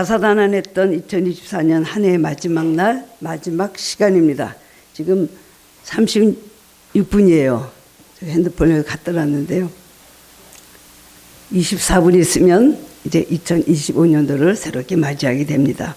다사다난했던 2024년 한 해의 마지막 날, 마지막 시간입니다. 지금 36분이에요. 핸드폰을 갖다 놨는데요. 24분 있으면 이제 2025년도를 새롭게 맞이하게 됩니다.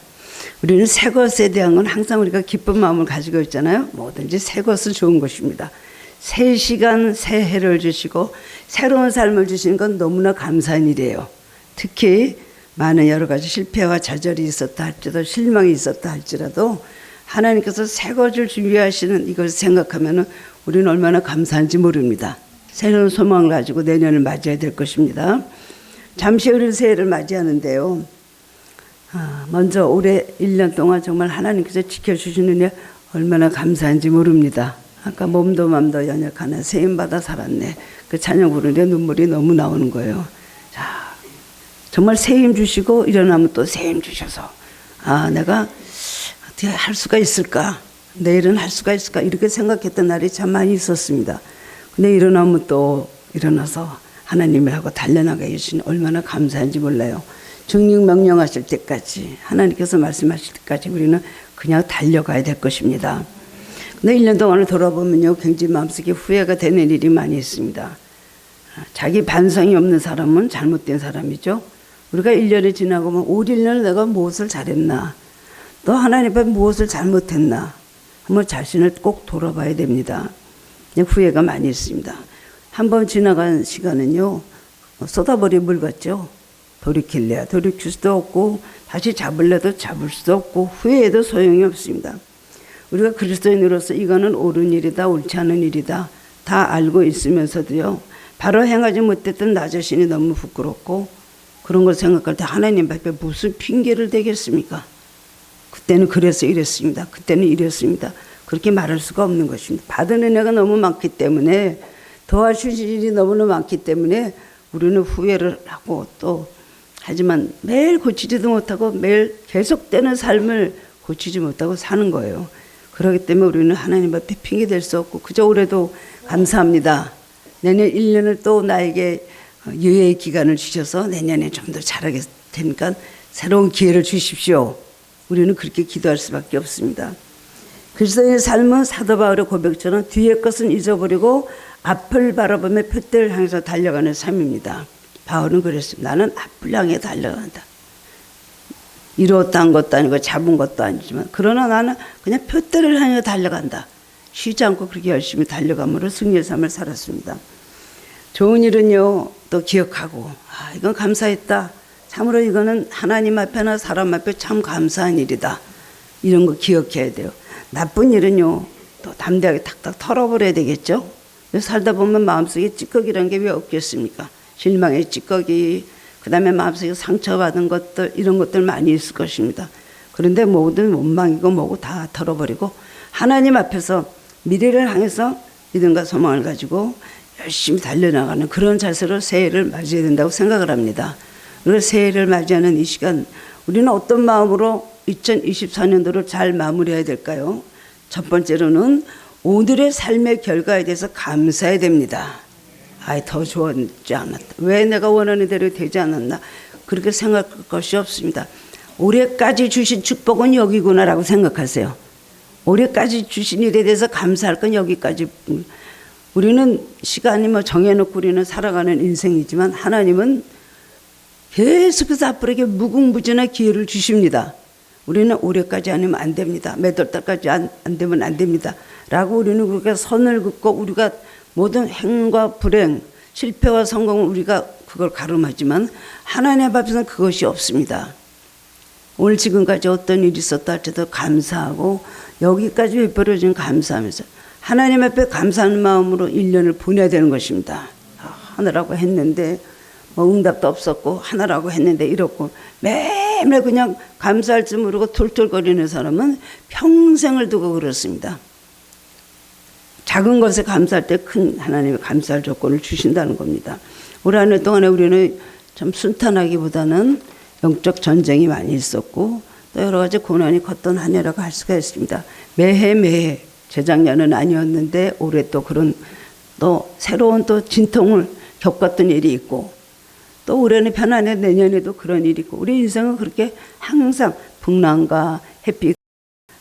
우리는 새 것에 대한 건 항상 우리가 기쁜 마음을 가지고 있잖아요. 뭐든지 새 것은 좋은 것입니다. 새 시간, 새 해를 주시고 새로운 삶을 주시는 건 너무나 감사한 일이에요. 특히 많은 여러 가지 실패와 좌절이 있었다 할지라도 실망이 있었다 할지라도 하나님께서 새 것을 준비하시는 이것을 생각하면 우리는 얼마나 감사한지 모릅니다. 새로운 소망을 가지고 내년을 맞이해야 될 것입니다. 잠시 후에 새해를 맞이하는데요. 먼저 올해 1년 동안 정말 하나님께서 지켜주시는 일 얼마나 감사한지 모릅니다. 아까 몸도 맘도 연약하나 세임받아 살았네. 그 찬양 부르는데 눈물이 너무 나오는 거예요. 자, 정말 새 힘 주시고 일어나면 또 새 힘 주셔서 내가 어떻게 할 수가 있을까? 내일은 할 수가 있을까? 이렇게 생각했던 날이 참 많이 있었습니다. 근데 일어나면 또 일어나서 하나님이라고 달려나가게 해주시니 얼마나 감사한지 몰라요. 증육 명령하실 때까지 하나님께서 말씀하실 때까지 우리는 그냥 달려가야 될 것입니다. 근데 1년 동안을 돌아보면요, 굉장히 마음속에 후회가 되는 일이 많이 있습니다. 자기 반성이 없는 사람은 잘못된 사람이죠. 우리가 1년이 지나고 보면 올 1년을 내가 무엇을 잘했나, 또 하나님 앞에 무엇을 잘못했나 한번 자신을 꼭 돌아봐야 됩니다. 후회가 많이 있습니다. 한번 지나간 시간은요, 쏟아버린 물 같죠. 돌이킬래야 돌이킬 수도 없고 다시 잡을래도 잡을 수도 없고 후회해도 소용이 없습니다. 우리가 그리스도인으로서 이거는 옳은 일이다, 옳지 않은 일이다 다 알고 있으면서도요, 바로 행하지 못했던 나 자신이 너무 부끄럽고 그런 걸 생각할 때 하나님 앞에 무슨 핑계를 대겠습니까? 그때는 그래서 이랬습니다. 그때는 이랬습니다. 그렇게 말할 수가 없는 것입니다. 받은 은혜가 너무 많기 때문에, 도와주신 일이 너무나 많기 때문에 우리는 후회를 하고 또 하지만 매일 고치지도 못하고 매일 계속되는 삶을 고치지 못하고 사는 거예요. 그렇기 때문에 우리는 하나님 앞에 핑계 댈 수 없고 그저 올해도 감사합니다. 내년 1년을 또 나에게 유예의 기간을 주셔서 내년에 좀 더 잘하게 되니까 새로운 기회를 주십시오. 우리는 그렇게 기도할 수밖에 없습니다. 그리스도인의 삶은 사도 바울의 고백처럼 뒤의 것은 잊어버리고 앞을 바라보며 표대를 향해서 달려가는 삶입니다. 바울은 그랬습니다. 나는 앞을 향해 달려간다. 이루었다 한 것도 아니고 잡은 것도 아니지만 그러나 나는 그냥 표대를 향해 달려간다. 쉬지 않고 그렇게 열심히 달려감으로 승리의 삶을 살았습니다. 좋은 일은요, 또 기억하고 이건 감사했다. 참으로 이거는 하나님 앞에나 사람 앞에 참 감사한 일이다. 이런 거 기억해야 돼요. 나쁜 일은요, 또 담대하게 탁탁 털어버려야 되겠죠. 살다 보면 마음속에 찌꺼기라는 게 왜 없겠습니까? 실망의 찌꺼기, 그 다음에 마음속에 상처받은 것들, 이런 것들 많이 있을 것입니다. 그런데 모든 원망이고 뭐고 다 털어버리고 하나님 앞에서 미래를 향해서 믿음과 소망을 가지고 열심히 달려나가는 그런 자세로 새해를 맞이해야 된다고 생각을 합니다. 그래서 새해를 맞이하는 이 시간, 우리는 어떤 마음으로 2024년도를 잘 마무리해야 될까요? 첫 번째로는 오늘의 삶의 결과에 대해서 감사해야 됩니다. 더 좋았지 않았다. 왜 내가 원하는 대로 되지 않았나? 그렇게 생각할 것이 없습니다. 올해까지 주신 축복은 여기구나라고 생각하세요. 올해까지 주신 일에 대해서 감사할 건 여기까지. 우리는 시간이 정해놓고 우리는 살아가는 인생이지만 하나님은 계속해서 앞으로 무궁무진한 기회를 주십니다. 우리는 올해까지 아니면 안 됩니다. 몇 월 달까지 안 되면 안 됩니다. 라고 우리는 그렇게 선을 긋고 우리가 모든 행과 불행, 실패와 성공을 우리가 그걸 가름하지만 하나님 앞에서는 그것이 없습니다. 오늘 지금까지 어떤 일이 있었다 할지라도 감사하고 여기까지 베풀어진 감사하면서 하나님 앞에 감사하는 마음으로 1년을 보내야 되는 것입니다. 하느라고 했는데 응답도 없었고 하느라고 했는데 이렇고 매일 그냥 감사할 줄 모르고 툴툴거리는 사람은 평생을 두고 그렇습니다. 작은 것에 감사할 때 큰 하나님의 감사할 조건을 주신다는 겁니다. 올 한 해 동안에 우리는 참 순탄하기보다는 영적 전쟁이 많이 있었고 또 여러 가지 고난이 컸던 한 해라고 할 수가 있습니다. 매해 재작년은 아니었는데 올해 또 그런 또 새로운 또 진통을 겪었던 일이 있고 또 올해는 편안해, 내년에도 그런 일이 있고, 우리 인생은 그렇게 항상 풍랑과 햇빛,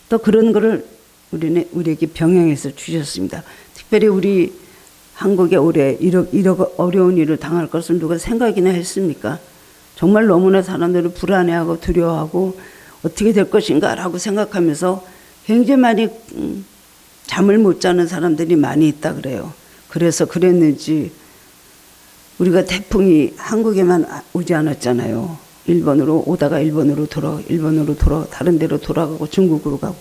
또 그런 거를 우리에게 병행해서 주셨습니다. 특별히 우리 한국에 올해 이런 어려운 일을 당할 것을 누가 생각이나 했습니까? 정말 너무나 사람들은 불안해하고 두려워하고 어떻게 될 것인가라고 생각하면서 굉장히 많이 잠을 못 자는 사람들이 많이 있다 그래요. 그래서 그랬는지 우리가 태풍이 한국에만 오지 않았잖아요. 일본으로 오다가 일본으로 돌아 다른 데로 돌아가고 중국으로 가고,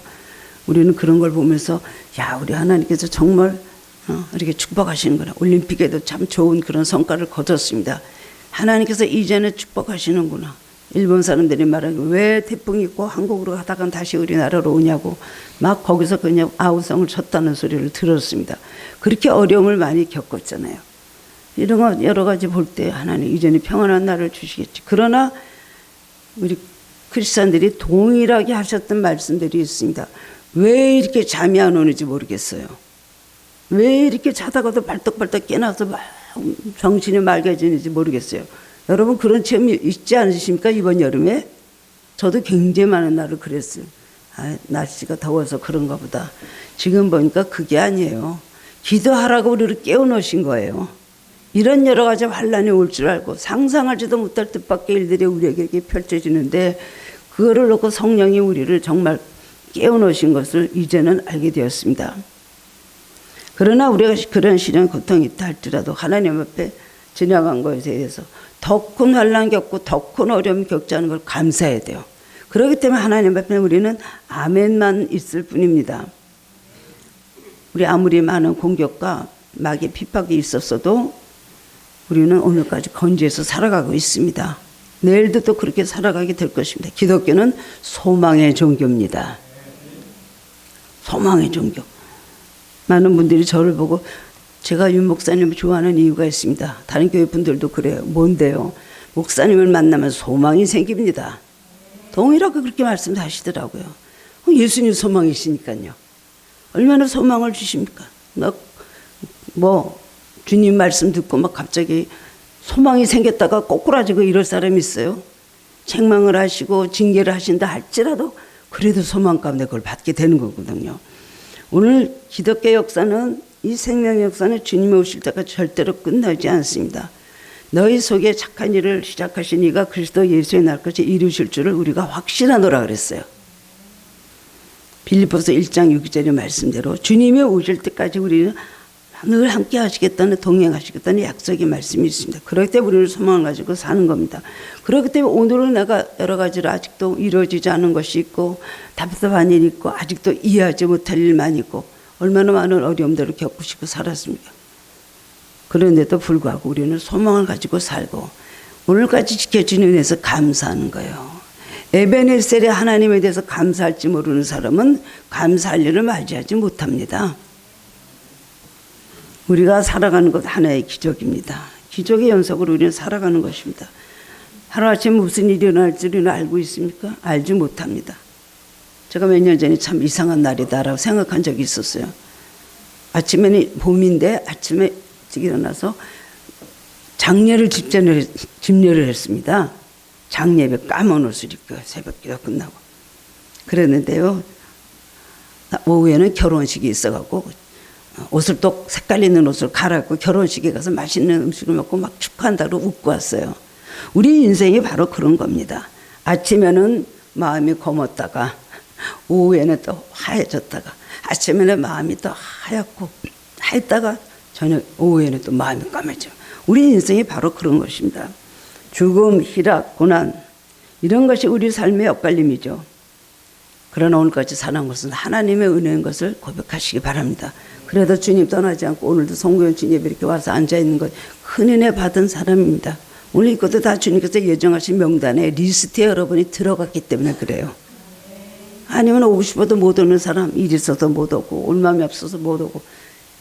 우리는 그런 걸 보면서 야, 우리 하나님께서 정말 이렇게 축복하시는구나. 올림픽에도 참 좋은 그런 성과를 거뒀습니다. 하나님께서 이제는 축복하시는구나. 일본 사람들이 말하기 왜 태풍이 있고 한국으로 가다가 다시 우리나라로 오냐고 막 거기서 그냥 아우성을 쳤다는 소리를 들었습니다. 그렇게 어려움을 많이 겪었잖아요. 이런 거 여러 가지 볼 때 하나님 이제는 평안한 날을 주시겠지. 그러나 우리 크리스찬들이 동일하게 하셨던 말씀들이 있습니다. 왜 이렇게 잠이 안 오는지 모르겠어요. 왜 이렇게 자다가도 발떡발떡 깨나서 막 정신이 맑아지는지 모르겠어요. 여러분 그런 체험이 있지 않으십니까? 이번 여름에 저도 굉장히 많은 날을 그랬어요. 날씨가 더워서 그런가 보다. 지금 보니까 그게 아니에요. 기도하라고 우리를 깨워놓으신 거예요. 이런 여러 가지 환란이 올 줄 알고 상상하지도 못할 뜻밖의 일들이 우리에게 펼쳐지는데, 그거를 놓고 성령이 우리를 정말 깨워놓으신 것을 이제는 알게 되었습니다. 그러나 우리가 그런 시련 고통이 있다 할지라도 하나님 앞에 지나간 것에 대해서 더 큰 환난 겪고 더 큰 어려움 겪지 않은 걸 감사해야 돼요. 그렇기 때문에 하나님 앞에 우리는 아멘만 있을 뿐입니다. 우리 아무리 많은 공격과 마귀 핍박이 있었어도 우리는 오늘까지 건지해서 살아가고 있습니다. 내일도 또 그렇게 살아가게 될 것입니다. 기독교는 소망의 종교입니다. 소망의 종교. 많은 분들이 저를 보고 제가 윤 목사님을 좋아하는 이유가 있습니다. 다른 교회 분들도 그래요. 뭔데요? 목사님을 만나면 소망이 생깁니다. 동일하게 그렇게 말씀하시더라고요. 예수님 소망이시니까요. 얼마나 소망을 주십니까? 주님 말씀 듣고 막 갑자기 소망이 생겼다가 꼬꾸라지고 이럴 사람이 있어요. 책망을 하시고 징계를 하신다 할지라도 그래도 소망 가운데 그걸 받게 되는 거거든요. 오늘 기독교 역사는, 이 생명의 역사는 주님이 오실 때가 절대로 끝나지 않습니다. 너희 속에 착한 일을 시작하신 이가 그리스도 예수의 날까지 이루실 줄을 우리가 확신하노라 그랬어요. 빌립보서 1장 6절의 말씀대로 주님이 오실 때까지 우리는 늘 함께 하시겠다는, 동행하시겠다는 약속의 말씀이 있습니다. 그렇기 때문에 우리는 소망을 가지고 사는 겁니다. 그렇기 때문에 오늘은 내가 여러 가지로 아직도 이루어지지 않은 것이 있고 답답한 일이 있고 아직도 이해하지 못할 일만 있고 얼마나 많은 어려움들을 겪으시고 살았습니까? 그런데도 불구하고 우리는 소망을 가지고 살고 오늘까지 지켜주는 은혜에서 감사하는 거예요. 에베네셀의 하나님에 대해서 감사할지 모르는 사람은 감사할 일을 맞이하지 못합니다. 우리가 살아가는 것 하나의 기적입니다. 기적의 연속으로 우리는 살아가는 것입니다. 하루아침에 무슨 일이 일어날 줄은 알고 있습니까? 알지 못합니다. 제가 몇 년 전에 참 이상한 날이다라고 생각한 적이 있었어요. 아침에는 봄인데 아침에 일찍 일어나서 장례를 집례를 했습니다. 장례에 까만 옷을 입고 새벽기도 끝나고 그랬는데요. 오후에는 결혼식이 있어갖고 옷을 또 색깔 있는 옷을 갈아입고 결혼식에 가서 맛있는 음식을 먹고 막 축하한다고 웃고 왔어요. 우리 인생이 바로 그런 겁니다. 아침에는 마음이 검었다가 오후에는 또 하얘졌다가 아침에는 마음이 또 하얗고 하였다가 저녁 오후에는 또 마음이 까매져. 우리 인생이 바로 그런 것입니다. 죽음, 희락, 고난 이런 것이 우리 삶의 엇갈림이죠. 그러나 오늘까지 사는 것은 하나님의 은혜인 것을 고백하시기 바랍니다. 그래도 주님 떠나지 않고 오늘도 송구현 주님 이렇게 와서 앉아있는 것 큰 은혜 받은 사람입니다. 오늘 이것도 다 주님께서 예정하신 명단에 리스트에 여러분이 들어갔기 때문에 그래요. 아니면 오고 싶어도 못 오는 사람, 일 있어서 못 오고 올 마음이 없어서 못 오고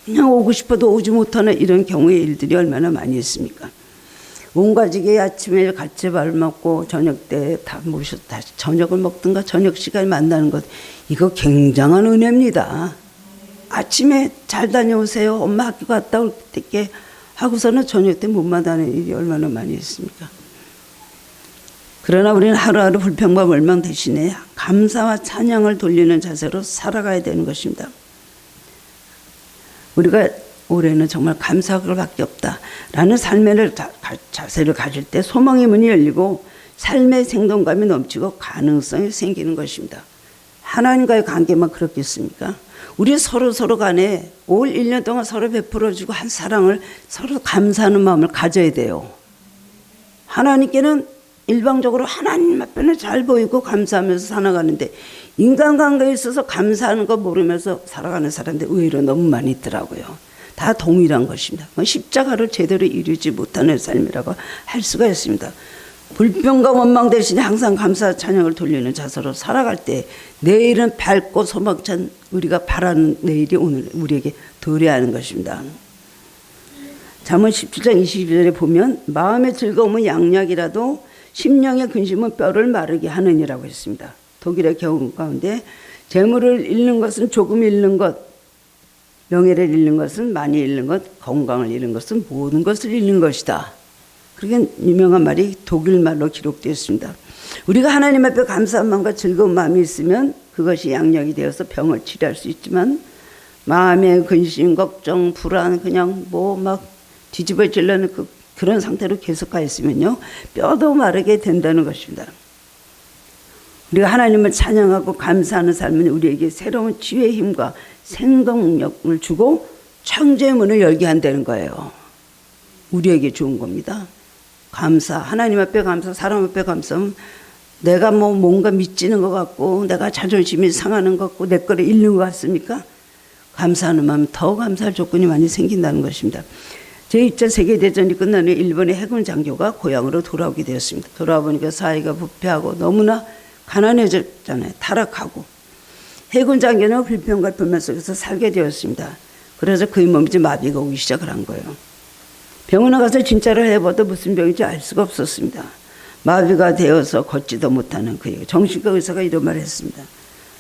그냥 오고 싶어도 오지 못하는 이런 경우의 일들이 얼마나 많이 있습니까? 온 가족이 아침에 같이 밥 먹고 저녁 때 다 모셔서 다시 저녁을 먹든가 저녁 시간에 만나는 것, 이거 굉장한 은혜입니다. 아침에 잘 다녀오세요. 엄마 학교 갔다 올 때 하고서는 저녁 때 못 만나는 일이 얼마나 많이 있습니까? 그러나 우리는 하루하루 불평과 원망 대신에 감사와 찬양을 돌리는 자세로 살아가야 되는 것입니다. 우리가 올해는 정말 감사할 것밖에 없다라는 삶의 자세를 가질 때 소망의 문이 열리고 삶의 생동감이 넘치고 가능성이 생기는 것입니다. 하나님과의 관계만 그렇겠습니까? 우리 서로 간에 올 1년 동안 서로 베풀어주고 한 사랑을 서로 감사하는 마음을 가져야 돼요. 하나님께는 일방적으로 하나님 앞에는 잘 보이고 감사하면서 살아가는데 인간관계에 있어서 감사하는 거 모르면서 살아가는 사람들 의외로 너무 많이 있더라고요. 다 동일한 것입니다. 십자가를 제대로 이루지 못하는 삶이라고 할 수가 있습니다. 불평과 원망 대신에 항상 감사 찬양을 돌리는 자세로 살아갈 때 내일은 밝고 소망찬 우리가 바라는 내일이 오늘 우리에게 도래하는 것입니다. 잠언 17장 22절에 보면 마음의 즐거움은 양약이라도 심령의 근심은 뼈를 마르게 하느니라고 했습니다. 독일의 경우 가운데 재물을 잃는 것은 조금 잃는 것, 명예를 잃는 것은 많이 잃는 것, 건강을 잃는 것은 모든 것을 잃는 것이다. 그렇게 유명한 말이 독일 말로 기록되어 있습니다. 우리가 하나님 앞에 감사한 마음과 즐거운 마음이 있으면 그것이 양약이 되어서 병을 치료할 수 있지만 마음의 근심, 걱정, 불안 그냥 막 뒤집어지려는 그런 상태로 계속 가 있으면요 뼈도 마르게 된다는 것입니다. 우리가 하나님을 찬양하고 감사하는 삶은 우리에게 새로운 지혜의 힘과 생동력을 주고 창조의 문을 열게 한다는 거예요. 우리에게 좋은 겁니다. 감사, 하나님 앞에 감사, 사람 앞에 감사하면 내가 뭔가 미치는 것 같고 내가 자존심이 상하는 것 같고 내 거를 잃는 것 같습니까? 감사하는 마음 더 감사할 조건이 많이 생긴다는 것입니다. 제2차 세계대전이 끝난 후 일본의 해군 장교가 고향으로 돌아오게 되었습니다. 돌아보니까 사회가 부패하고 너무나 가난해졌잖아요. 타락하고. 해군 장교는 불평과 불만 속에서 살게 되었습니다. 그래서 그의 몸이 이제 마비가 오기 시작을 한 거예요. 병원에 가서 진찰을 해봐도 무슨 병인지 알 수가 없었습니다. 마비가 되어서 걷지도 못하는 그에게 정신과 의사가 이런 말을 했습니다.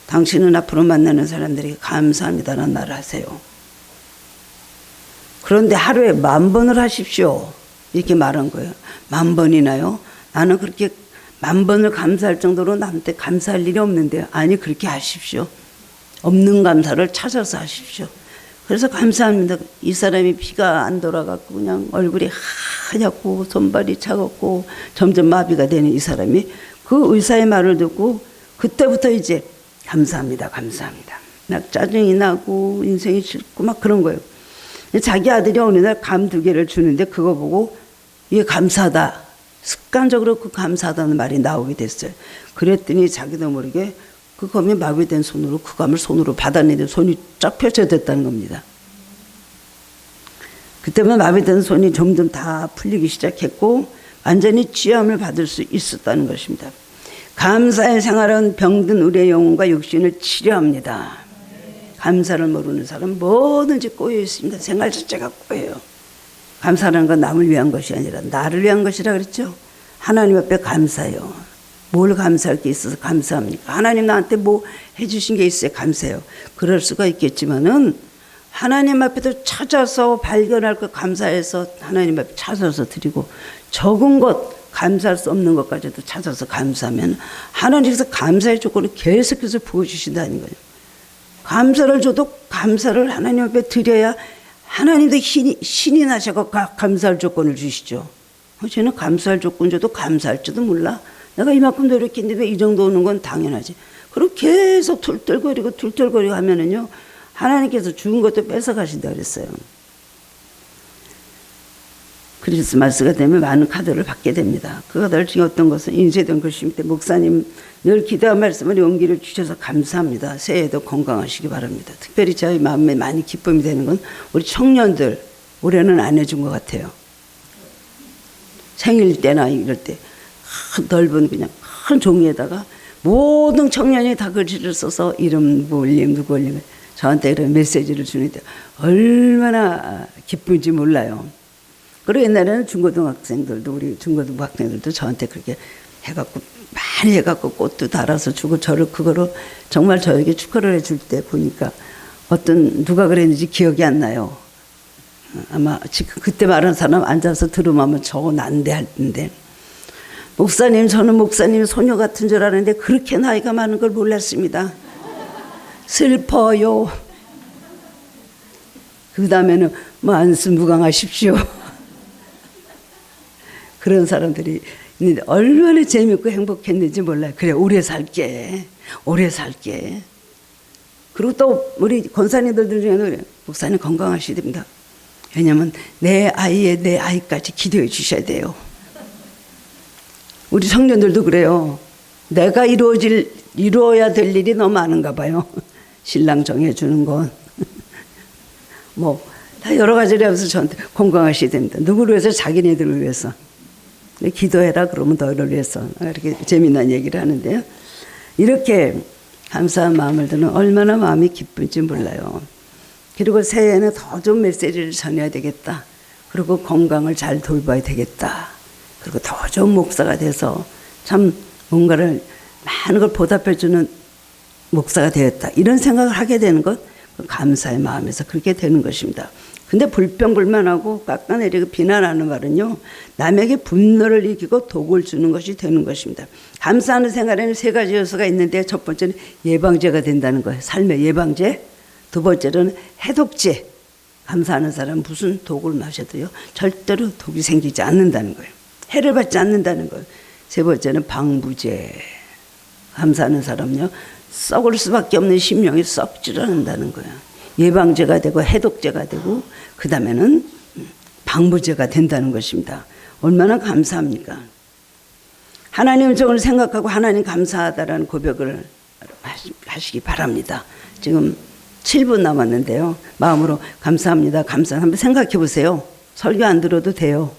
당신은 앞으로 만나는 사람들에게 감사합니다라는 말을 하세요. 그런데 하루에 10,000번을 하십시오. 이렇게 말한 거예요. 10,000번이나요? 나는 그렇게 10,000번을 감사할 정도로 남한테 감사할 일이 없는데요. 아니 그렇게 하십시오. 없는 감사를 찾아서 하십시오. 그래서 감사합니다. 이 사람이 피가 안 돌아가고 그냥 얼굴이 하얗고 손발이 차갑고 점점 마비가 되는 이 사람이 그 의사의 말을 듣고 그때부터 이제 감사합니다. 감사합니다. 막 짜증이 나고 인생이 싫고 막 그런 거예요. 자기 아들이 어느 날 감 2개를 주는데 그거 보고 이게 감사하다. 습관적으로 그 감사하다는 말이 나오게 됐어요. 그랬더니 자기도 모르게 그 검이 마비된 손으로 그 감을 손으로 받아내는데 손이 쫙 펼쳐졌다는 겁니다. 그때만 마비된 손이 점점 다 풀리기 시작했고 완전히 치유함을 받을 수 있었다는 것입니다. 감사의 생활은 병든 우리의 영혼과 육신을 치료합니다. 감사를 모르는 사람은 뭐든지 꼬여 있습니다. 생활 자체가 꼬여요. 감사라는 건 남을 위한 것이 아니라 나를 위한 것이라 그랬죠. 하나님 앞에 감사해요. 뭘 감사할 게 있어서 감사합니까? 하나님 나한테 뭐 해주신 게 있어야 감사해요. 그럴 수가 있겠지만은 하나님 앞에도 찾아서 발견할 것 감사해서 하나님 앞에 찾아서 드리고 적은 것 감사할 수 없는 것까지도 찾아서 감사하면 하나님께서 감사의 조건을 계속해서 부어주신다는 거예요. 감사를 줘도 감사를 하나님 앞에 드려야 하나님도 신이 나셔서 감사할 조건을 주시죠. 저는 감사할 조건 줘도 감사할지도 몰라. 내가 이만큼 노력했는데 이 정도 오는 건 당연하지. 그리고 계속 툴툴거리고 하면은요, 하나님께서 주은 것도 뺏어가신다 그랬어요. 크리스마스가 되면 많은 카드를 받게 됩니다. 그 카드를 중에 어떤 것은 인쇄된 글씨인데 목사님 늘 기도한 말씀을 용기를 주셔서 감사합니다. 새해에도 건강하시기 바랍니다. 특별히 저희 마음에 많이 기쁨이 되는 건 우리 청년들 올해는 안 해준 것 같아요. 생일 때나 이럴 때 넓은 그냥 큰 종이에다가 모든 청년이 다 글씨를 써서 이름 누구 올림 저한테 그런 메시지를 주는데 얼마나 기쁜지 몰라요. 그리고 옛날에는 중고등학생들도 우리 중고등학생들도 저한테 그렇게 해갖고 많이 해갖고 꽃도 달아서 주고 저를 그거로 정말 저에게 축하를 해줄 때 보니까 누가 그랬는지 기억이 안 나요. 아마 지금 그때 말한 사람 앉아서 들으면 저거 난데 할 텐데 목사님, 저는 목사님 소녀 같은 줄 아는데 그렇게 나이가 많은 걸 몰랐습니다. 슬퍼요. 그 다음에는 만수무강하십시오. 그런 사람들이 있는데 얼마나 재밌고 행복했는지 몰라요. 그래, 오래 살게. 오래 살게. 그리고 또 우리 권사님들 중에는 목사님 건강하셔야 됩니다. 왜냐하면 내 아이까지 기도해 주셔야 돼요. 우리 청년들도 그래요. 내가 이루어야 될 일이 너무 많은가 봐요. 신랑 정해주는 건. 뭐, 다 여러 가지를 하면서 저한테 건강하셔야 됩니다. 누구를 위해서? 자기네들을 위해서. 기도해라 그러면 너희를 위해서. 이렇게 재미난 얘기를 하는데요. 이렇게 감사한 마음을 드는 얼마나 마음이 기쁜지 몰라요. 그리고 새해에는 더 좋은 메시지를 전해야 되겠다. 그리고 건강을 잘 돌봐야 되겠다. 그리고 더 좋은 목사가 돼서 참 뭔가를 많은 걸 보답해주는 목사가 되었다. 이런 생각을 하게 되는 것, 감사의 마음에서 그렇게 되는 것입니다. 근데 불평불만하고 깎아내리고 비난하는 말은요, 남에게 분노를 이기고 독을 주는 것이 되는 것입니다. 감사하는 생활에는 세 가지 요소가 있는데, 첫 번째는 예방제가 된다는 거예요. 삶의 예방제. 두 번째는 해독제. 감사하는 사람은 무슨 독을 마셔도요, 절대로 독이 생기지 않는다는 거예요. 해를 받지 않는다는 거예요. 세 번째는 방부제. 감사하는 사람은요, 썩을 수밖에 없는 심령이 썩지를 않는다는 거예요. 예방제가 되고 해독제가 되고 그 다음에는 방부제가 된다는 것입니다. 얼마나 감사합니까? 하나님을 저걸 생각하고 하나님 감사하다라는 고백을 하시기 바랍니다. 지금 7분 남았는데요. 마음으로 감사합니다. 감사. 한번 생각해 보세요. 설교 안 들어도 돼요.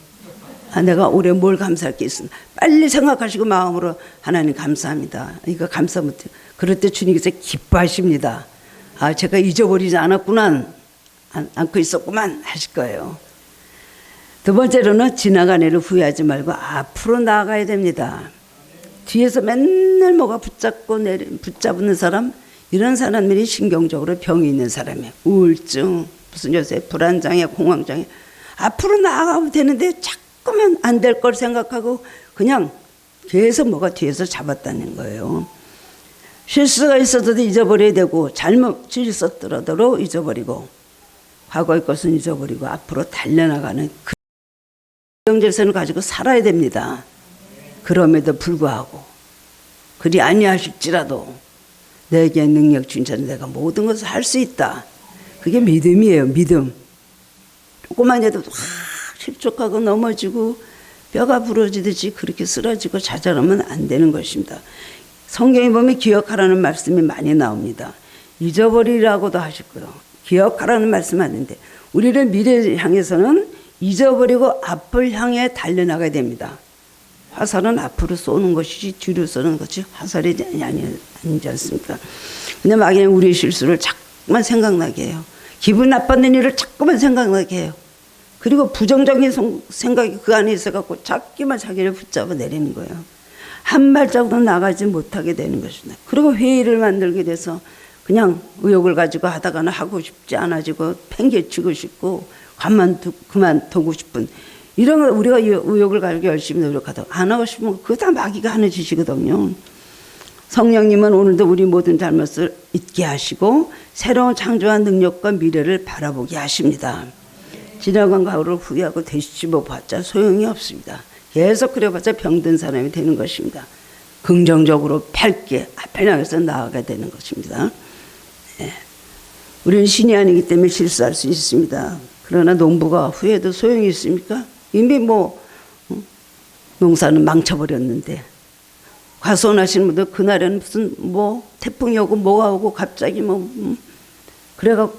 내가 올해 뭘 감사할 게 있으나 빨리 생각하시고 마음으로 하나님 감사합니다. 이거 감사 못해요. 그럴 때 주님께서 기뻐하십니다. 제가 잊어버리지 않고 있었구만 하실 거예요. 두 번째로는 지나간 일을 후회하지 말고 앞으로 나아가야 됩니다. 뒤에서 맨날 뭐가 붙잡는 사람, 이런 사람들이 신경적으로 병이 있는 사람이에요. 우울증, 무슨 요새 불안장애, 공황장애. 앞으로 나아가면 되는데 자꾸만 안 될 걸 생각하고 그냥 계속 뭐가 뒤에서 잡았다는 거예요. 실수가 있어도 잊어버려야 되고, 잘못이 있었더라도 잊어버리고, 과거의 것은 잊어버리고 앞으로 달려나가는 그 정체성을 가지고 살아야 됩니다. 그럼에도 불구하고 그리 아니하실지라도 내게 능력 준 자는 내가 모든 것을 할 수 있다. 그게 믿음이에요. 믿음. 조금만 해도 실족하고 넘어지고 뼈가 부러지듯이 그렇게 쓰러지고 좌절하면 안 되는 것입니다. 성경에 보면 기억하라는 말씀이 많이 나옵니다. 잊어버리라고도 하시고요. 기억하라는 말씀 하는데, 우리를 미래를 향해서는 잊어버리고 앞을 향해 달려나가야 됩니다. 화살은 앞으로 쏘는 것이지 뒤로 쏘는 것이 화살이 아니지 않습니까? 근데 막연히 우리의 실수를 자꾸만 생각나게 해요. 기분 나빴는 일을 자꾸만 생각나게 해요. 그리고 부정적인 생각이 그 안에 있어갖고 자꾸만 자기를 붙잡아 내리는 거예요. 한 발자국도 나가지 못하게 되는 것입니다. 그리고 회의를 만들게 돼서 그냥 의욕을 가지고 하다가는 하고 싶지 않아지고 팽개치고 싶고 그만두고 싶은, 이런 거 우리가 의욕을 가지고 열심히 노력하다가 안 하고 싶으면 그거 다 마귀가 하는 짓이거든요. 성령님은 오늘도 우리 모든 잘못을 잊게 하시고 새로운 창조한 능력과 미래를 바라보게 하십니다. 지나간 과거를 후회하고 되씹어 봤자 소용이 없습니다. 계속 그래봤자 병든 사람이 되는 것입니다. 긍정적으로 밝게 앞에 나가서 나아가야 되는 것입니다. 우리는 신이 아니기 때문에 실수할 수 있습니다. 그러나 농부가 후회해도 소용이 있습니까? 이미 농사는 망쳐버렸는데, 과수원하시는 분들 그날에는 무슨 태풍이 오고 뭐가 오고 갑자기 그래가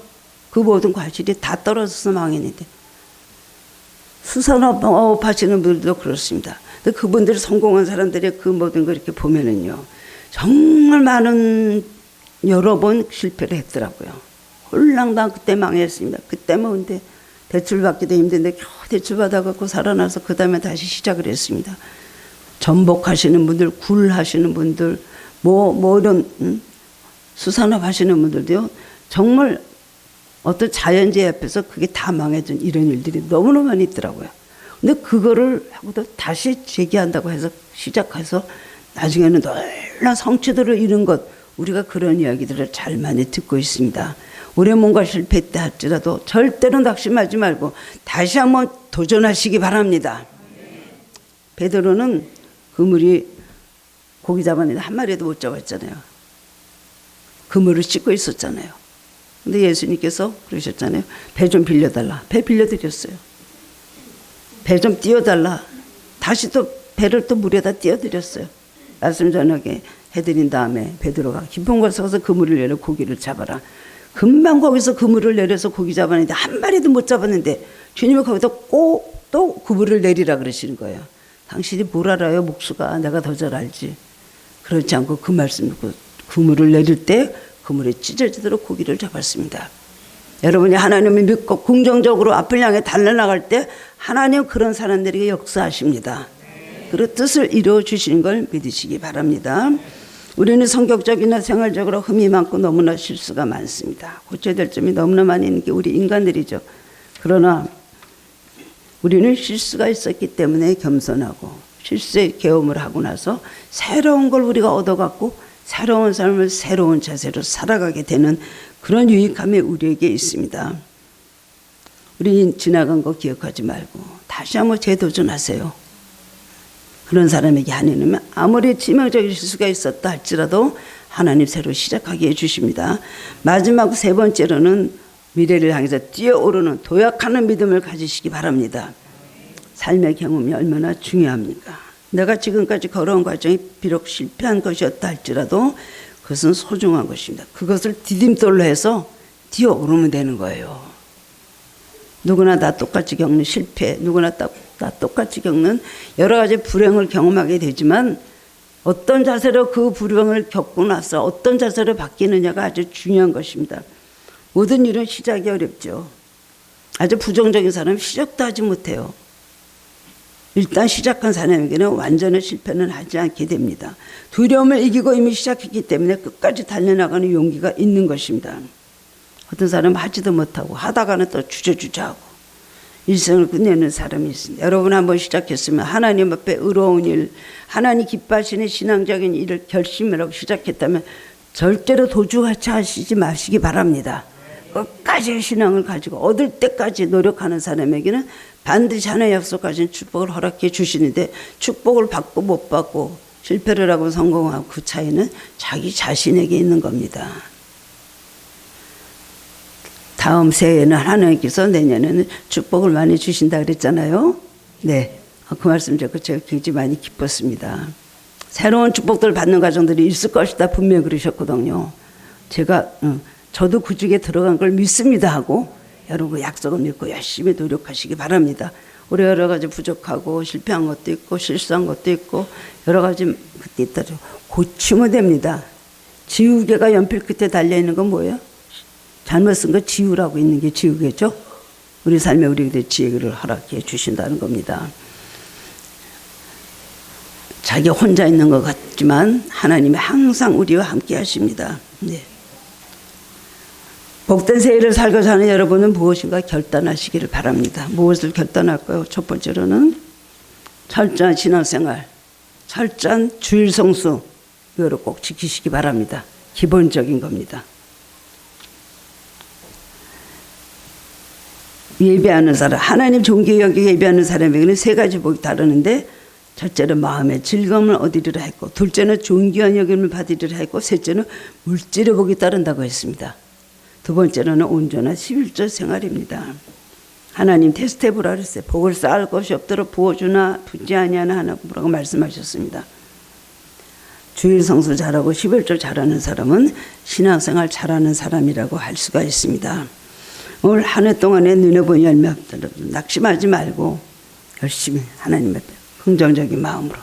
그 모든 과실이 다 떨어져서 망했는데, 수산업 하시는 분들도 그렇습니다. 근데 그분들이 성공한 사람들의 그 모든 걸 이렇게 보면은요, 정말 많은 여러 번 실패를 했더라고요. 홀랑당 그때 망했습니다. 그때 근데 대출 받기도 힘든데 겨우 대출 받아갖고 살아나서 그 다음에 다시 시작을 했습니다. 전복 하시는 분들, 굴 하시는 분들, 이런 수산업 하시는 분들도요, 정말 어떤 자연재해 앞에서 그게 다 망해진 이런 일들이 너무너무 많이 있더라고요. 근데 그거를 하고도 다시 재기한다고 해서 시작해서 나중에는 놀라운 성취도를 이룬 것, 우리가 그런 이야기들을 잘 많이 듣고 있습니다. 올해 뭔가 실패했다 할지라도 절대로 낙심하지 말고 다시 한번 도전하시기 바랍니다. 베드로는 그물이 고기 잡았는데 한 마리도 못 잡았잖아요. 그물을 씻고 있었잖아요. 근데 예수님께서 그러셨잖아요. 배 좀 빌려달라. 배 빌려드렸어요. 배 좀 띄워달라. 다시 또 배를 또 물에다 띄워드렸어요. 아침 저녁에 해드린 다음에 베드로가 깊은 곳에 가서 그물을 내려 고기를 잡아라. 금방 거기서 그물을 내려서 고기 잡았는데 한 마리도 못 잡았는데 주님이 거기다 꼭 또 그물을 내리라 그러시는 거예요. 당신이 뭘 알아요, 목수가. 내가 더 잘 알지. 그렇지 않고 그 말씀 듣고 그물을 내릴 때 그물에 찢어지도록 고기를 잡았습니다. 여러분이 하나님을 믿고 긍정적으로 앞을 향해 달려나갈 때 하나님 그런 사람들에게 역사하십니다. 그 뜻을 이루어 주시는 걸 믿으시기 바랍니다. 우리는 성격적이나 생활적으로 흠이 많고 너무나 실수가 많습니다. 고쳐야 될 점이 너무나 많이 있는 게 우리 인간들이죠. 그러나 우리는 실수가 있었기 때문에 겸손하고 실수에 경험을 하고 나서 새로운 걸 우리가 얻어갖고 새로운 삶을 새로운 자세로 살아가게 되는 그런 유익함이 우리에게 있습니다. 우리 지나간 거 기억하지 말고 다시 한번 재도전하세요. 그런 사람에게 하나님은 아무리 치명적인 실수가 있었다 할지라도 하나님 새로 시작하게 해주십니다. 마지막 세 번째로는 미래를 향해서 뛰어오르는 도약하는 믿음을 가지시기 바랍니다. 삶의 경험이 얼마나 중요합니까? 내가 지금까지 걸어온 과정이 비록 실패한 것이었다 할지라도 그것은 소중한 것입니다. 그것을 디딤돌로 해서 뛰어오르면 되는 거예요. 누구나 다 똑같이 겪는 실패, 누구나 다 똑같이 겪는 여러 가지 불행을 경험하게 되지만 어떤 자세로 그 불행을 겪고 나서 어떤 자세로 바뀌느냐가 아주 중요한 것입니다. 모든 일은 시작이 어렵죠. 아주 부정적인 사람은 시작도 하지 못해요. 일단 시작한 사람에게는 완전한 실패는 하지 않게 됩니다. 두려움을 이기고 이미 시작했기 때문에 끝까지 달려나가는 용기가 있는 것입니다. 어떤 사람은 하지도 못하고 하다가는 또 주저주저하고 일생을 끝내는 사람이 있습니다. 여러분 한번 시작했으면 하나님 앞에 의로운 일, 하나님 기뻐하시는 신앙적인 일을 결심을 하고 시작했다면 절대로 도주같이 하시지 마시기 바랍니다. 끝까지 신앙을 가지고 얻을 때까지 노력하는 사람에게는 반드시 하나의 약속하신 축복을 허락해 주시는데 축복을 받고 못 받고 실패를 하고 성공하고 그 차이는 자기 자신에게 있는 겁니다. 다음 새해에는 하나님께서 내년에는 축복을 많이 주신다 그랬잖아요. 네, 그 말씀 듣고 제가 굉장히 많이 기뻤습니다. 새로운 축복들을 받는 과정들이 있을 것이다 분명히 그러셨거든요. 제가 저도 그 중에 들어간 걸 믿습니다 하고 여러분 약속을 믿고 열심히 노력하시기 바랍니다. 우리 여러 가지 부족하고 실패한 것도 있고 실수한 것도 있고 여러 가지 그때 있다죠. 고치면 됩니다. 지우개가 연필 끝에 달려있는 건 뭐예요? 잘못 쓴 거 지우라고 있는 게 지우개죠. 우리 삶에 우리에게 지혜를 허락해 주신다는 겁니다. 자기 혼자 있는 것 같지만 하나님이 항상 우리와 함께 하십니다. 네. 복된 새해를 살고 사는 여러분은 무엇인가 결단하시기를 바랍니다. 무엇을 결단할까요? 첫 번째로는 철저한 신앙생활, 철저한 주일 성수, 이거를 꼭 지키시기 바랍니다. 기본적인 겁니다. 예배하는 사람, 하나님 존귀 여기게 예배하는 사람에게는 세 가지 복이 다르는데 첫째는 마음의 즐거움을 얻으리라 했고 둘째는 존귀한 여김을 받으리라 했고 셋째는 물질의 복이 따른다고 했습니다. 두 번째로는 온전한 11조 생활입니다. 하나님 테스트해보라 그랬어요. 복을 쌓을 것이 없도록 부어주나 부지 아니하나 하나라고 말씀하셨습니다. 주일 성수 잘하고 11조 잘하는 사람은 신앙생활 잘하는 사람이라고 할 수가 있습니다. 올 한 해 동안에 눈에 보는 열매 없도록 낙심하지 말고 열심히 하나님 앞에 긍정적인 마음으로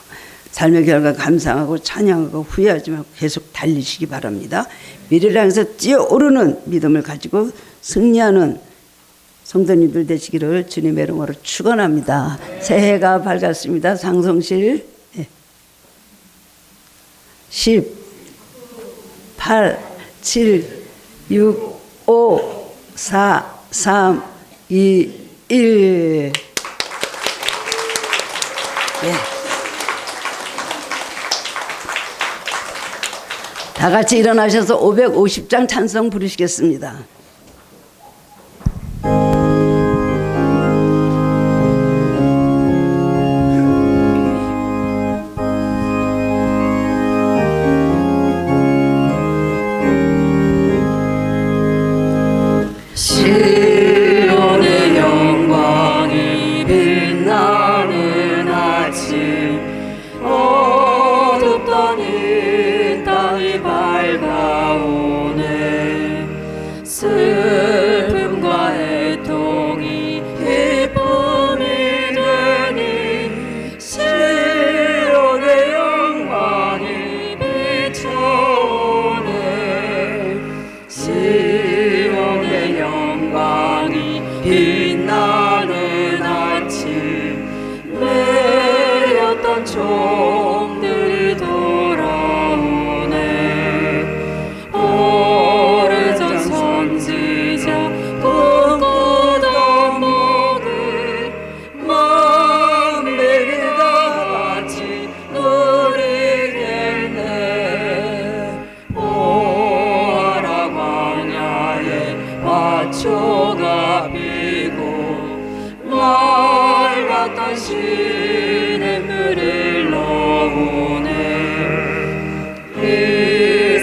삶의 결과 감상하고 찬양하고 후회하지 말고 계속 달리시기 바랍니다. 미래를 향해서 뛰어오르는 믿음을 가지고 승리하는 성도님들 되시기를 주님의 이름으로 축원합니다. 새해가 밝았습니다. 상송실 10, 8, 7, 6, 5, 4, 3, 2, 1 예. 다 같이 일어나셔서 550장 찬송 부르시겠습니다. 시온의 영광이 빛나는 아침, 어둡던 이 땅이 밝아오네. 슬픔과 애통이 기쁨이 되니 시온의 영광이 비춰오네. 시온의 영광이 빛나는 아침, 매였던 종들이 돌아오네. 오래전 선지자 꿈꾸던 복을 만민이 다 같이 누리겠네. 보아라 광야에 화초가 피고 맑았던 시냇물을 넣으네. 이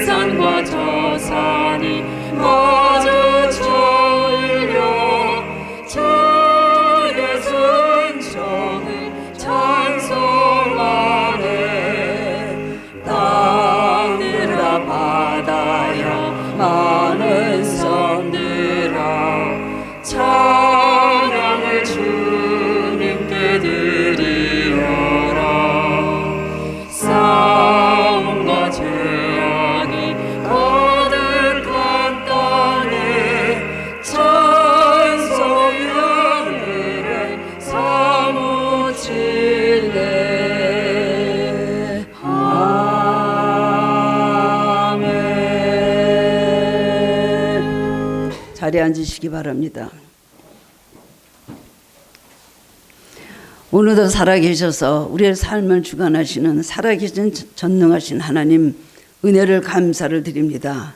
산과 저 산이 마주쳐려 주의 순종을 찬송하네. 땅들아 바다야 많은 섬들아 찬양을 주님께 드리어라. 싸움과 재앙이 가득한 땅에 찬송의 하늘에 사무칠래. 아멘. 자리에 앉으시기 바랍니다. 오늘도 살아계셔서 우리의 삶을 주관하시는 살아계신 전능하신 하나님 은혜를 감사를 드립니다.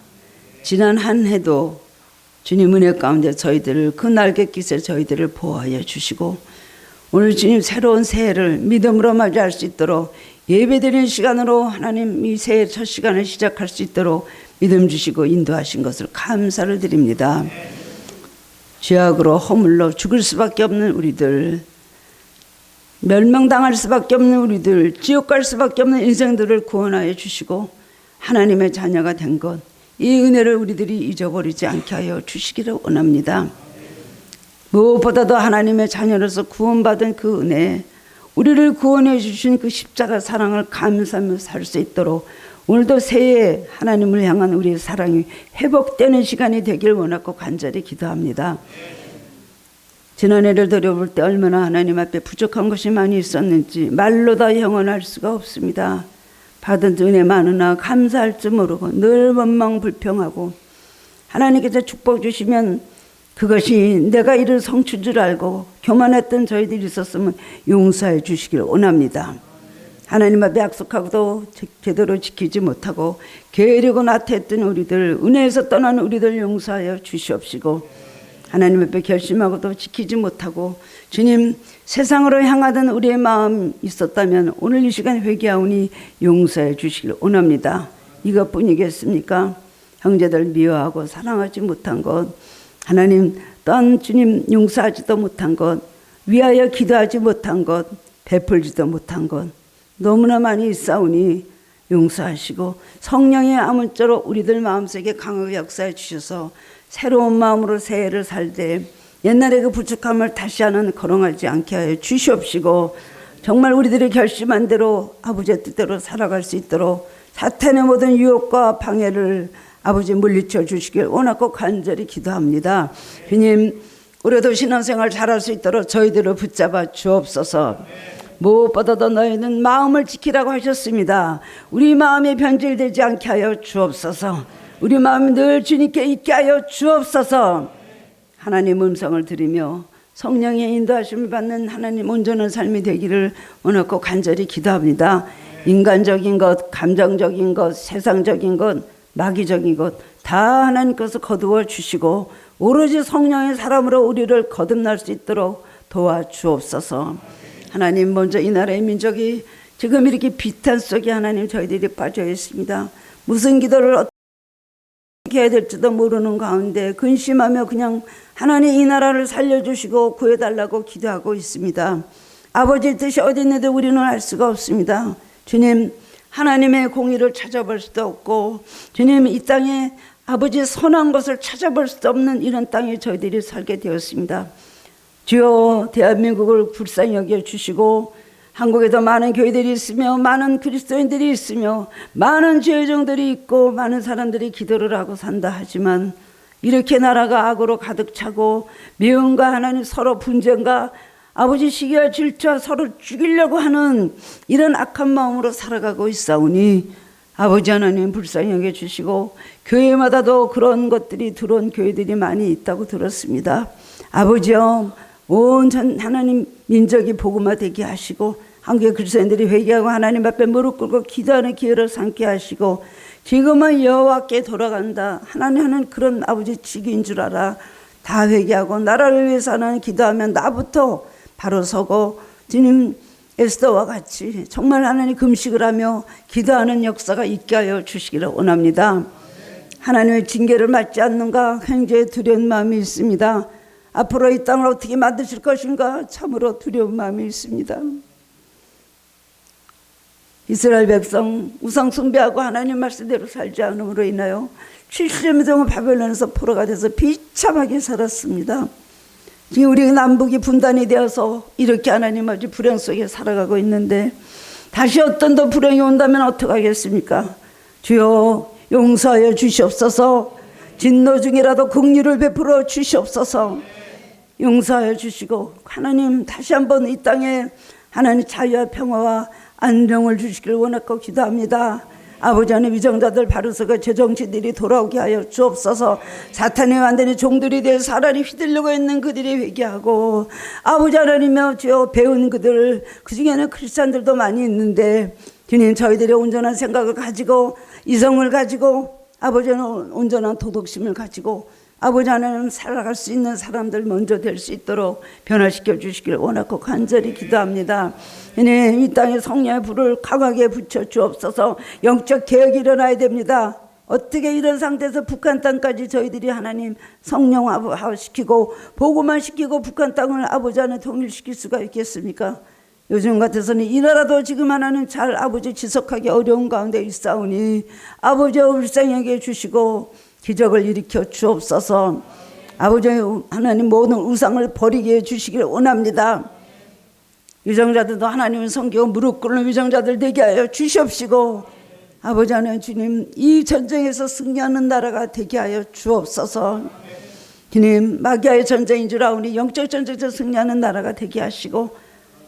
지난 한 해도 주님 은혜 가운데 저희들을 그 날갯깃에 저희들을 보호하여 주시고 오늘 주님 새로운 새해를 믿음으로 맞이할 수 있도록 예배드리는 시간으로 하나님 이 새해 첫 시간을 시작할 수 있도록 믿음 주시고 인도하신 것을 감사를 드립니다. 죄악으로 허물러 죽을 수밖에 없는 우리들, 멸망당할 수밖에 없는 우리들, 지옥 갈 수밖에 없는 인생들을 구원하여 주시고 하나님의 자녀가 된 것, 이 은혜를 우리들이 잊어버리지 않게 하여 주시기를 원합니다. 무엇보다도 하나님의 자녀로서 구원받은 그 은혜, 우리를 구원해 주신 그 십자가 사랑을 감사하며 살 수 있도록 오늘도 새해 하나님을 향한 우리의 사랑이 회복되는 시간이 되길 원하고 간절히 기도합니다. 지난해를 돌아볼 때 얼마나 하나님 앞에 부족한 것이 많이 있었는지 말로 다 형언할 수가 없습니다. 받은 은혜 많으나 감사할 줄 모르고 늘 원망 불평하고 하나님께서 축복 주시면 그것이 내가 이를 성취인 줄 알고 교만했던 저희들이 있었으면 용서해 주시길 원합니다. 하나님 앞에 약속하고도 제대로 지키지 못하고 게으르고 나태했던 우리들, 은혜에서 떠난 우리들 용서하여 주시옵시고 하나님 앞에 결심하고도 지키지 못하고 주님 세상으로 향하던 우리의 마음 있었다면 오늘 이 시간 회개하오니 용서해 주시길 원합니다. 이것뿐이겠습니까? 형제들 미워하고 사랑하지 못한 것, 하나님 떤 주님 용서하지도 못한 것, 위하여 기도하지 못한 것, 베풀지도 못한 것 너무나 많이 있사오니 용서하시고 성령의 아문자로 우리들 마음속에 강하게 역사해 주셔서 새로운 마음으로 새해를 살 때 옛날의 그 부족함을 다시 하는 거렁하지 않게 하여 주시옵시고 정말 우리들이 결심한 대로 아버지의 뜻대로 살아갈 수 있도록 사탄의 모든 유혹과 방해를 아버지 물리쳐 주시길 원하고 간절히 기도합니다. 주님 우리도 신앙생활 잘할 수 있도록 저희들을 붙잡아 주옵소서. 무엇보다도 너희는 마음을 지키라고 하셨습니다. 우리 마음이 변질되지 않게 하여 주옵소서. 우리 마음이 늘 주님께 있게 하여 주옵소서. 하나님 음성을 들으며 성령의 인도하심을 받는 하나님 온전한 삶이 되기를 원하고 간절히 기도합니다. 인간적인 것, 감정적인 것, 세상적인 것, 마귀적인 것 다 하나님께서 거두어 주시고 오로지 성령의 사람으로 우리를 거듭날 수 있도록 도와주옵소서. 하나님, 먼저 이 나라의 민족이 지금 이렇게 비탄 속에 하나님 저희들이 빠져 있습니다. 무슨 기도를 어떻게 해야 될지도 모르는 가운데 근심하며 그냥 하나님 이 나라를 살려주시고 구해달라고 기도하고 있습니다. 아버지의 뜻이 어디 있는데 우리는 알 수가 없습니다. 주님, 하나님의 공의를 찾아볼 수도 없고 주님, 이 땅에 아버지의 선한 것을 찾아볼 수 없는 이런 땅에 저희들이 살게 되었습니다. 주여, 대한민국을 불쌍히 여겨주시고 한국에도 많은 교회들이 있으며 많은 그리스도인들이 있으며 많은 죄정들이 있고 많은 사람들이 기도를 하고 산다 하지만 이렇게 나라가 악으로 가득 차고 미움과 하나님 서로 분쟁과 아버지 시기와 질투와 서로 죽이려고 하는 이런 악한 마음으로 살아가고 있사오니 아버지 하나님 불쌍히 여겨주시고 교회마다도 그런 것들이 들어온 교회들이 많이 있다고 들었습니다. 아버지여, 온 하나님 민족이 복음화되게 하시고 한국의 그리스도인들이 회개하고 하나님 앞에 무릎 꿇고 기도하는 기회를 삼게 하시고 지금은 여호와께 돌아간다 하나님 하는 그런 아버지 직위인 줄 알아. 다 회개하고 나라를 위해서 하나님 기도하면 나부터 바로 서고 주님 에스더와 같이 정말 하나님 금식을 하며 기도하는 역사가 있게 하여 주시기를 원합니다. 하나님의 징계를 맞지 않는가 굉장히 두려운 마음이 있습니다. 앞으로 이 땅을 어떻게 만드실 것인가 참으로 두려운 마음이 있습니다. 이스라엘 백성 우상 숭배하고 하나님 말씀대로 살지 않음으로 인하여 70년 동안 바벨론에서 포로가 돼서 비참하게 살았습니다. 지금 우리 남북이 분단이 되어서 이렇게 하나님 아버지 불행 속에 살아가고 있는데 다시 어떤 더 불행이 온다면 어떡하겠습니까? 주여, 용서하여 주시옵소서. 진노 중이라도 긍휼을 베풀어 주시옵소서. 용서하여 주시고 하나님 다시 한번 이 땅에 하나님 자유와 평화와 안정을 주시기를 원하고 기도합니다. 아버지 하나님, 위정자들 바로서가 제정치들이 돌아오게 하여 주옵소서. 사탄의 완전히 종들이 되어 사람이 휘둘리고 있는 그들이 회개하고 아버지 하나님이여 주여 배운 그들, 그 중에는 크리스찬들도 많이 있는데 주님, 저희들이 온전한 생각을 가지고 이성을 가지고 아버지는 온전한 도덕심을 가지고 아버지 하나님 살아갈 수 있는 사람들 먼저 될 수 있도록 변화시켜 주시기를 원하고 간절히 기도합니다. 이 땅에 성령의 불을 강하게 붙여 주옵소서. 영적 개혁이 일어나야 됩니다. 어떻게 이런 상태에서 북한 땅까지 저희들이 하나님 성령화시키고 복음만 시키고 북한 땅을 아버지 안에 통일시킬 수가 있겠습니까? 요즘 같아서는 이 나라도 지금 하나님 잘 아버지 지속하기 어려운 가운데 있사오니 아버지와 불쌍하게 해주시고 기적을 일으켜 주옵소서. 아버지 하나님 모든 우상을 버리게 해주시기를 원합니다. 위정자들도 하나님을 섬기고 무릎 꿇는 위정자들 되게 하여 주시옵시고 아버지 하나님 주님, 이 전쟁에서 승리하는 나라가 되게 하여 주옵소서. 주님, 마귀와의 전쟁인 줄 아오니 영적 전쟁에서 승리하는 나라가 되게 하시고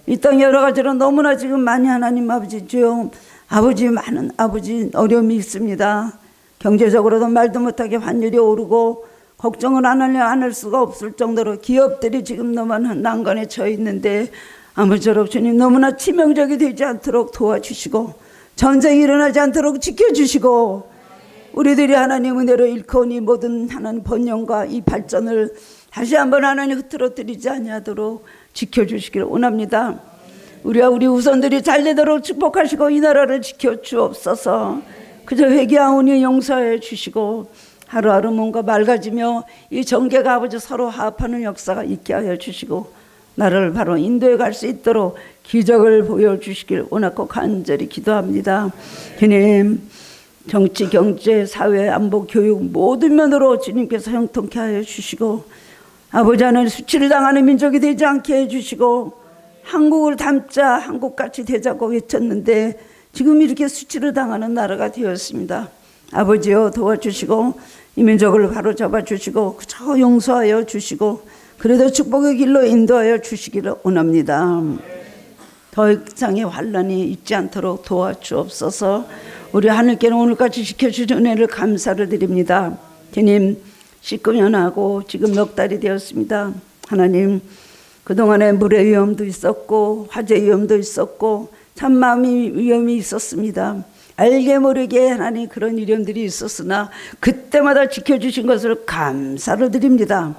이 땅 여러 가지로 너무나 지금 많이 하나님 아버지 주여 아버지 많은 아버지 어려움이 있습니다. 경제적으로도 말도 못하게 환율이 오르고 걱정을 안 할 수가 없을 정도로 기업들이 지금 너무 난관에 처해 있는데 아무쪼록 주님 너무나 치명적이 되지 않도록 도와주시고 전쟁이 일어나지 않도록 지켜주시고 우리들이 하나님 은혜로 일코니 모든 하나님 번영과 이 발전을 다시 한번 하나님 흐트러뜨리지 아니하도록 지켜주시기를 원합니다. 우리와 우리 후손들이 잘되도록 축복하시고 이 나라를 지켜주옵소서. 그저 회개하오니 용서해 주시고 하루하루 뭔가 맑아지며 이 정계가 아버지 서로 화합하는 역사가 있게 하여 주시고 나를 바로 인도에 갈 수 있도록 기적을 보여주시길 원하고 간절히 기도합니다. 주님, 정치, 경제, 사회, 안보, 교육 모든 면으로 주님께서 형통케 하여 주시고 아버지 하나님 수치를 당하는 민족이 되지 않게 해주시고 한국을 담자 한국같이 되자고 외쳤는데 지금 이렇게 수치를 당하는 나라가 되었습니다. 아버지여 도와주시고 이 민족을 바로 잡아주시고 그저 용서하여 주시고 그래도 축복의 길로 인도하여 주시기를 원합니다. 더 이상의 환난이 있지 않도록 도와주옵소서. 우리 하늘께는 오늘까지 지켜주신 은혜를 감사를 드립니다. 주님, 19년 하고 지금 넉 달이 되었습니다. 하나님, 그동안에 물의 위험도 있었고 화재 위험도 있었고 참마음이 위험이 있었습니다. 알게 모르게 하나님 그런 위험들이 있었으나 그때마다 지켜주신 것을 감사를 드립니다.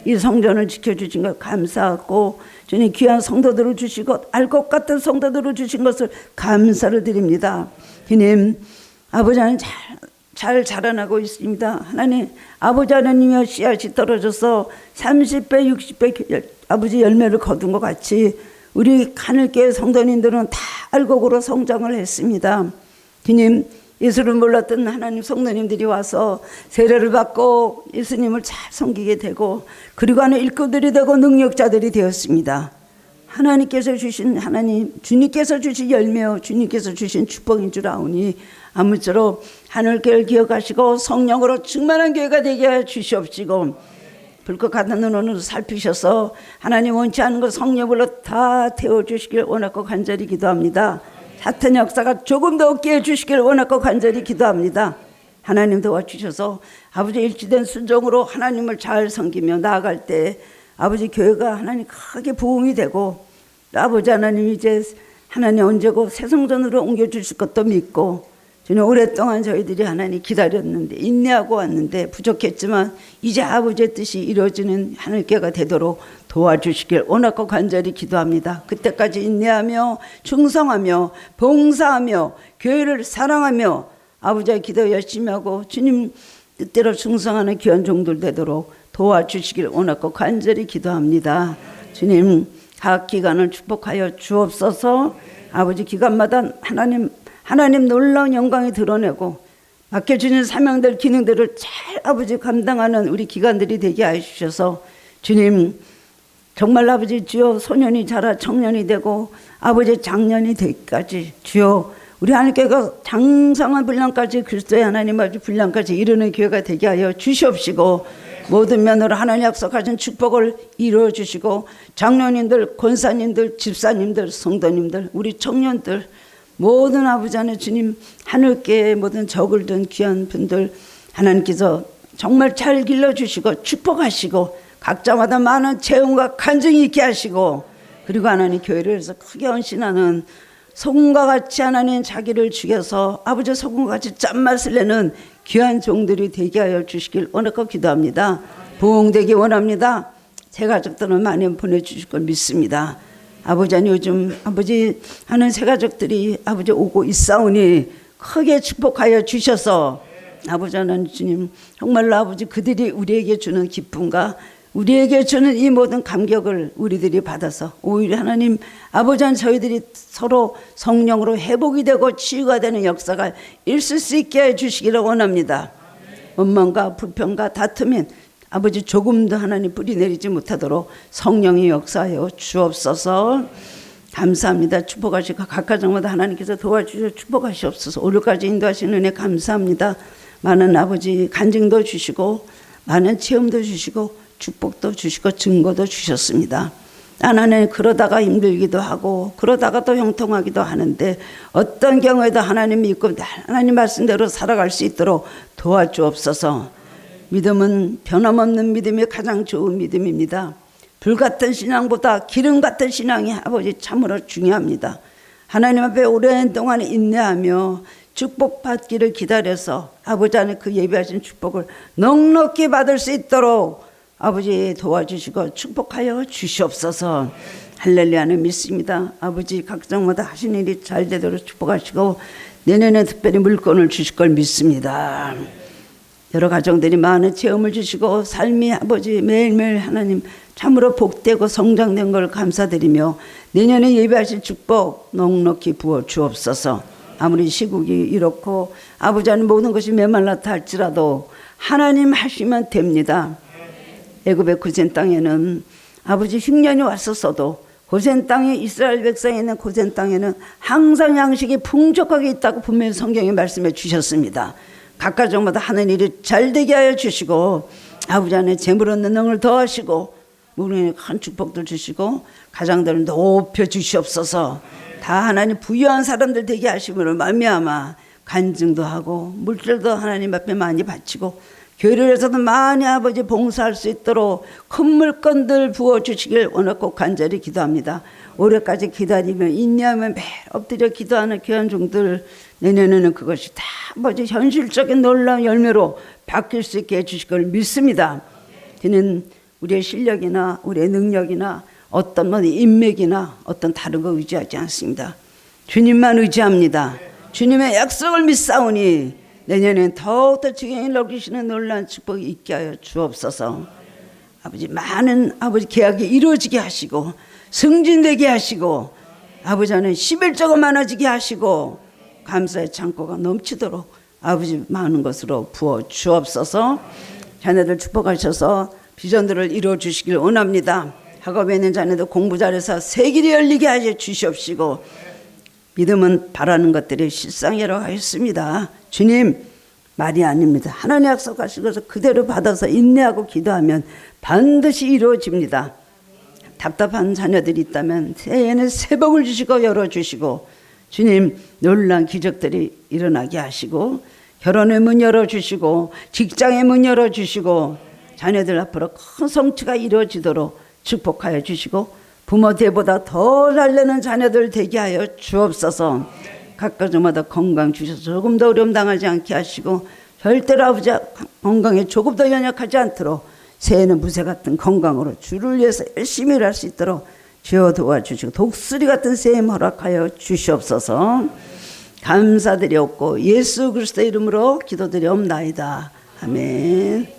이 성전을 지켜주신 것 감사하고 주님 귀한 성도들을 주시고 알 것 같은 성도들을 주신 것을 감사를 드립니다. 주님 아버지 하나님 잘 자라나고 있습니다. 하나님 아버지 하나님의 씨앗이 떨어져서 30배 60배 아버지 열매를 거둔 것 같이 우리 하늘교회 성도님들은 다 알곡으로 성장을 했습니다. 주님 예수를 몰랐던 하나님 성도님들이 와서 세례를 받고 예수님을 잘 섬기게 되고 그리고 하는 일꾼들이 되고 능력자들이 되었습니다. 하나님께서 주신 하나님 주님께서 주신 열매요 주님께서 주신 축복인 줄 아오니 아무쪼록 하늘교회를 기억하시고 성령으로 충만한 교회가 되게 하여 주시옵시고 불꽃 같은 눈으로 살피셔서 하나님 원치 않은 것 성령으로 다 태워주시길 원하고 간절히 기도합니다. 사탄 역사가 조금 더 없게 해주시길 원하고 간절히 기도합니다. 하나님 도와주셔서 아버지 일치된 순종으로 하나님을 잘 섬기며 나아갈 때 아버지 교회가 하나님 크게 부흥이 되고 아버지 하나님 이제 하나님 언제고 새 성전으로 옮겨주실 것도 믿고 주님 오랫동안 저희들이 하나님 기다렸는데 인내하고 왔는데 부족했지만 이제 아버지의 뜻이 이루어지는 하늘교회가 되도록 도와주시길 원하고 간절히 기도합니다. 그때까지 인내하며 충성하며 봉사하며 교회를 사랑하며 아버지의 기도 열심히 하고 주님 뜻대로 충성하는 귀한 종들 되도록 도와주시길 원하고 간절히 기도합니다. 주님 각 기관을 축복하여 주옵소서. 아버지 기관마다 하나님 놀라운 영광이 드러내고 맡겨주신 사명들 기능들을 잘 아버지 감당하는 우리 기관들이 되게 하여 주셔서 주님 정말 아버지 주여 소년이 자라 청년이 되고 아버지 장년이 되기까지 주여 우리 하나님께서 장성한 분량까지 그리스도의 하나님 아버지 분량까지 이르는 교회가 되게 하여 주시옵시고 모든 면으로 하나님 약속하신 축복을 이루어 주시고 장로님들 권사님들 집사님들 성도님들 우리 청년들 모든 아버지 하나님 주님 하늘께 모든 적을 둔 귀한 분들 하나님께서 정말 잘 길러주시고 축복하시고 각자마다 많은 재능과 간증이 있게 하시고 그리고 하나님 교회를 해서 크게 헌신하는 소금과 같이 하나님 자기를 죽여서 아버지 소금과 같이 짠맛을 내는 귀한 종들이 되게 하여 주시길 원하고 기도합니다. 부흥되기 원합니다. 제 가족들은 많이 보내주실 걸 믿습니다. 아버지 요즘 아버지 하는 새 가족들이 아버지 오고 있사오니 크게 축복하여 주셔서 아버지 하나님 주님 정말로 아버지 그들이 우리에게 주는 기쁨과 우리에게 주는 이 모든 감격을 우리들이 받아서 오히려 하나님 아버지 한 저희들이 서로 성령으로 회복이 되고 치유가 되는 역사가 있을 수 있게 해주시기를 원합니다. 원망과 불평과 다툼인 아버지 조금도 하나님 뿌리 내리지 못하도록 성령이 역사하여 주옵소서. 감사합니다. 축복하시고 각 가정마다 하나님께서 도와주셔 축복하시옵소서. 오늘까지 인도하시는 은혜 감사합니다. 많은 아버지 간증도 주시고 많은 체험도 주시고 축복도 주시고 증거도 주셨습니다. 나는 그러다가 힘들기도 하고 그러다가 또 형통하기도 하는데 어떤 경우에도 하나님 믿고 하나님 말씀대로 살아갈 수 있도록 도와주옵소서. 믿음은 변함없는 믿음이 가장 좋은 믿음입니다. 불같은 신앙보다 기름 같은 신앙이 아버지 참으로 중요합니다. 하나님 앞에 오랜 동안 인내하며 축복받기를 기다려서 아버지 안에 그 예비하신 축복을 넉넉히 받을 수 있도록 아버지 도와주시고 축복하여 주시옵소서. 할렐루야는 믿습니다. 아버지 각종마다 하신 일이 잘 되도록 축복하시고 내년에 특별히 물건을 주실 걸 믿습니다. 여러 가정들이 많은 체험을 주시고 삶이 아버지 매일매일 하나님 참으로 복되고 성장된 걸 감사드리며 내년에 예배하실 축복 넉넉히 부어 주옵소서. 아무리 시국이 이렇고 아버지 하는 모든 것이 메말랐다 할지라도 하나님 하시면 됩니다. 애굽의 고센 땅에는 아버지 흉년이 왔었어도 고센 땅에 이스라엘 백성이 있는 고센 땅에는 항상 양식이 풍족하게 있다고 분명히 성경에 말씀해 주셨습니다. 각 가정마다 하는 일이 잘 되게 하여 주시고 아버지 안에 재물 얻는 능을 더하시고 우리에게 큰 축복도 주시고 가장들을 높여 주시옵소서. 다 하나님 부유한 사람들 되게 하심으로 말미암아 간증도 하고 물질도 하나님 앞에 많이 바치고 교회에서도 많이 아버지 봉사할 수 있도록 큰 물건들 부어주시길 원하고 간절히 기도합니다. 올해까지 기다리며 인내하며 매일 엎드려 기도하는 귀한 종들, 내년에는 그것이 다 아버지 현실적인 놀라운 열매로 바뀔 수 있게 해주실 걸 믿습니다. 저는 우리의 실력이나 우리의 능력이나 어떤 인맥이나 어떤 다른 거 의지하지 않습니다. 주님만 의지합니다. 주님의 약속을 믿사오니 내년엔 더욱더 주님이 넘기시는 놀라운 축복이 있게 하여 주옵소서. 아버지 많은 아버지 계약이 이루어지게 하시고 승진되게 하시고 아버지 안에 11조가 많아지게 하시고 감사의 창고가 넘치도록 아버지 많은 것으로 부어 주옵소서. 자녀들 축복하셔서 비전들을 이루어 주시길 원합니다. 학업에 있는 자녀들 공부 잘해서 새 길이 열리게 하여 주시옵시고 믿음은 바라는 것들이 실상이라고 하였습니다. 주님 말이 아닙니다. 하나님 약속하신 것을 그대로 받아서 인내하고 기도하면 반드시 이루어집니다. 답답한 자녀들이 있다면 새해에는 새 복을 주시고 열어주시고 주님 놀라운 기적들이 일어나게 하시고 결혼의 문 열어주시고 직장의 문 열어주시고 자녀들 앞으로 큰 성취가 이루어지도록 축복하여 주시고 부모 때보다 더 잘되는 자녀들 되게 하여 주옵소서. 각 가정마다 건강 주셔서 조금 더 어려움 당하지 않게 하시고 절대로 아버지 건강에 조금 더 연약하지 않도록 새해는 무쇠 같은 건강으로 주를 위해서 열심히 일할 수 있도록 주여 도와주시고 독수리 같은 새해 허락하여 주시옵소서. 감사드리옵고 예수 그리스도의 이름으로 기도드리옵나이다. 아멘.